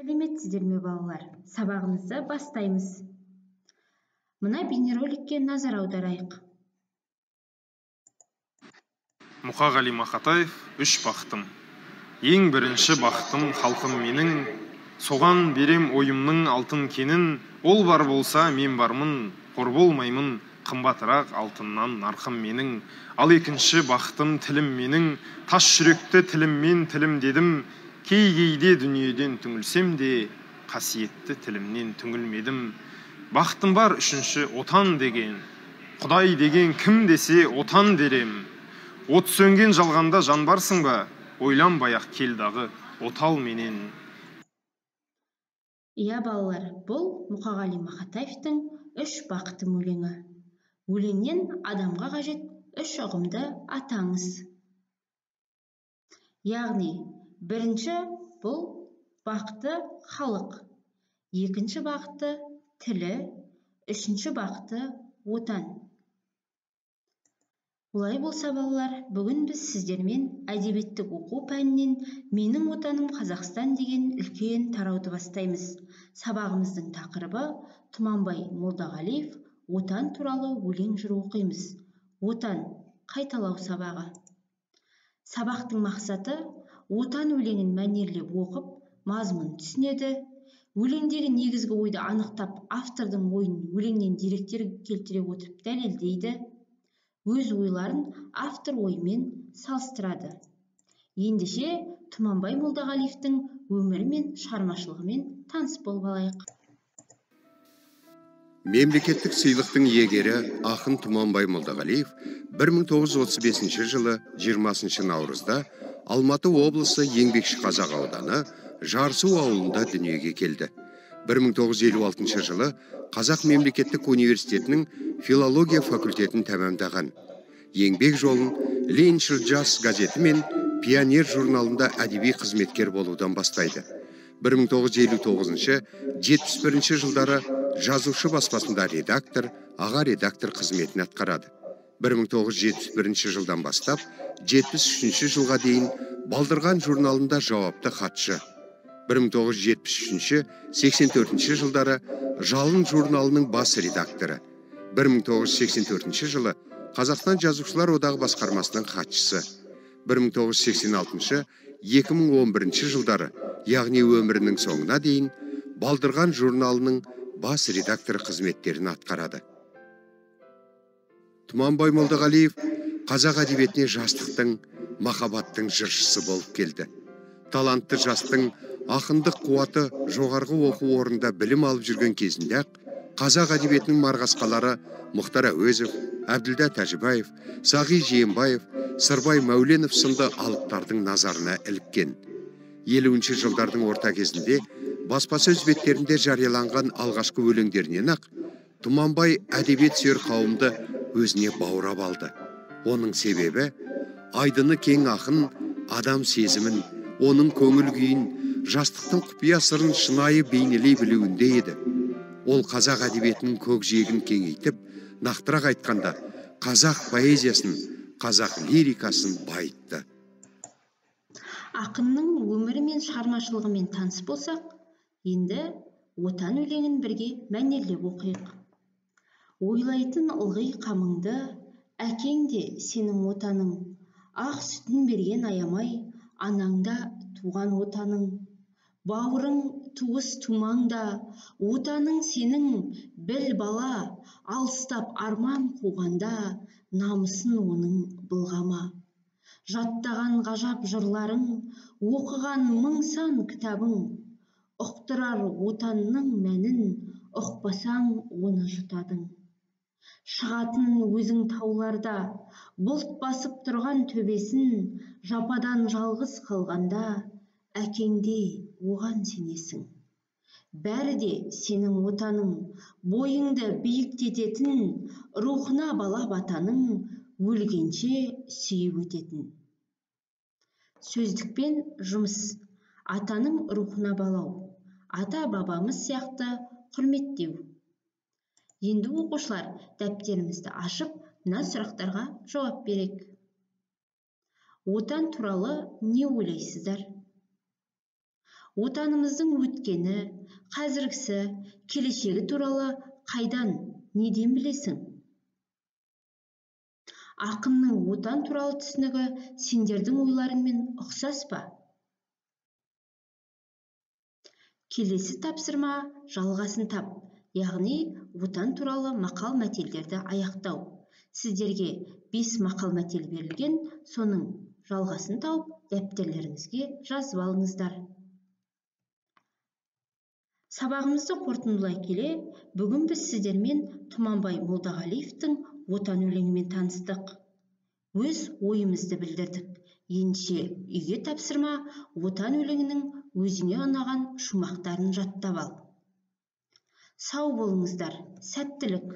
Сәлеметсіздер ме балалар? Сабағымызды бастаймыз. Мына бейнероликке назар аударайық. Мұқағали Мақатаев, үш бақытым. Ең бірінші бақытым халқым менің, соған берем ойымның алтын кенін, ол бар болса мен бармын, қор болмаймын, қымбатырақ алтыннан нарқым менің. Ал екінші бақытым тілім менің, тас жүректі тіліммен тілім дедім, кейде дүниеден түңілсем де, қасиетті тілімнен түңілмедім. Бақытым бар үшінші отан деген, Құдай деген кім десе отан дерем. От сөнген жалғанда жан барсың ба, ойланбай-ақ кел дағы отал менен. Иә балалар, бұл Мұқағали Мақатаевтың үш бақытым өлеңі. Өлеңнен адамға қажет үш ұғымды атаңыз. Яғни, бірінші бұл бақыты халық, екінші бақыты тілі, үшінші бақыты отан. Олай болса балалар, бүгін біз сіздермен әдебиеттік оқу пәнінен менің отаным Қазақстан деген үлкен тарауды бастаймыз. Сабағымыздың тақырыбы Тұманбай Молдағалиев отан туралы өлең жыр оқимыз. Отан қайталау сабағы. Сабақтың мақсаты отан өлеңін мәнерлеп оқып, мазмұнын түсінеді. Өлеңдегі негізгі ойды анықтап, автордың ойын өлеңнен деректер келтіре отырып дәлелдейді. Өз ойларын автор ойымен салыстырады. Ендеше Тұманбай Молдағалиевтің өмірі мен шығармашылығымен таныс болып алайық. Мемлекеттік сыйлықтың иегері ақын Тұманбай Молдағалиев 1935 жылы 20 наурызда Алматы облысы Еңбекші Қазақ ауданы Жарсу ауылында дүниеге келді. 1956 жылы Қазақ мемлекеттік университетінің филология факультетін тәмамдаған. Еңбек жолын Лениншіл жас газеті мен Пионер журналында әдеби қызметкер болудан бастайды. 1959-71 жылдары жазушы баспасында редактор, аға редактор қызметін атқарады. 1971 жылдан бастап 73 жылға дейін Балдырған журналында жауапты хатшы. 1973-84 жылдары Жалын журналының бас редакторы. 1984 жылы Қазақстан жазушылар одағы басқармасының хатшысы. 1986-2011 жылдары, яғни өмірінің соңына дейін Балдырған журналының бас редакторы қызметтерін атқарады. Тұманбай Молдағалиев қазақ әдебиетіне жастықтың, махаббаттың жыршысы болып келді. Талантты жастың ақындық қуаты жоғарғы оқу орнында білім алып жүрген кезінде қазақ әдебиетінің марғасқалары Мұхтар Әуезов, Әбділда Тәжібаев, Сағи Жиенбаев, Сырбай Мәуленов сынды алыптардың назарына іліккен. 50-ші жылдардың орта кезінде баспасөз беттерінде жарияланған алғашқы өлеңдерінен Тұманбай әдебиет сүйер қауымды өзіне баурап алды. Оның себебі айдыны кең ақын адам сезімін, оның көңіл күйін, жастықтың құпия сырын шынайы бейнелей білуінде еді. Ол қазақ әдебиетінің көкжиегін кеңейтіп, нақтырақ айтқанда, қазақ поэзиясын, қазақ лирикасын байытты. Ақынның өмірі мен шығармашылығымен таныс болсақ, енді отан өлеңін бірге мәнерлеп оқиық. Ойлайтын ылғи қамыңды, әкең де сенің отаның, ақ сүтін берген аямай, анаңда туған отаның. Бауырың туыс тумаңда, отаның сенің, біл бала, алыстап арман қуғанда, намысын оның былғама. Жаттаған ғажап жырларың, оқыған мың сан кітабың, ұқтырар отанның мәнін, ұқпасаң оны жұтадың. Шығатын өзің тауларда, бұлт басып тұрған төбесін, жападан жалғыз қалғанда, әкеңде оған сенесің. Бәрі де сенің отаның, бойыңды биіктететін, рухына балап атаның, өлгенше сүйіп өтетін. Сөздікпен жұмыс, атаның рухына балау, ата бабамыз сияқты құрметтеу. Енді оқушылар, дәптерімізді ашып, мына сұрақтарға жауап берейік. Отан туралы не ойлайсыздар? Отанымыздың өткені, қазіргісі, келешегі туралы қайдан, неден білесің? Ақынның отан туралы түсінігі сендердің ойларыңмен ұқсас па? Келесі тапсырма жалғасын тап, яғни отан туралы мақал-мәтелдерді аяқтау. Сіздерге 5 мақал-мәтел берілген, соның жалғасын тауып, дәптерлеріңізге жазып алыңыздар. Сабағымызды қорытындылай келе, бүгін біз сіздермен Тұманбай Молдағалиевтің отан өлеңімен таныстық. Өз ойымызды білдірдік. Ендеше үйге тапсырма отан өлеңінің өзіңе ұнаған шумақтарын жаттап ал. Сау болыңыздар, сәттілік!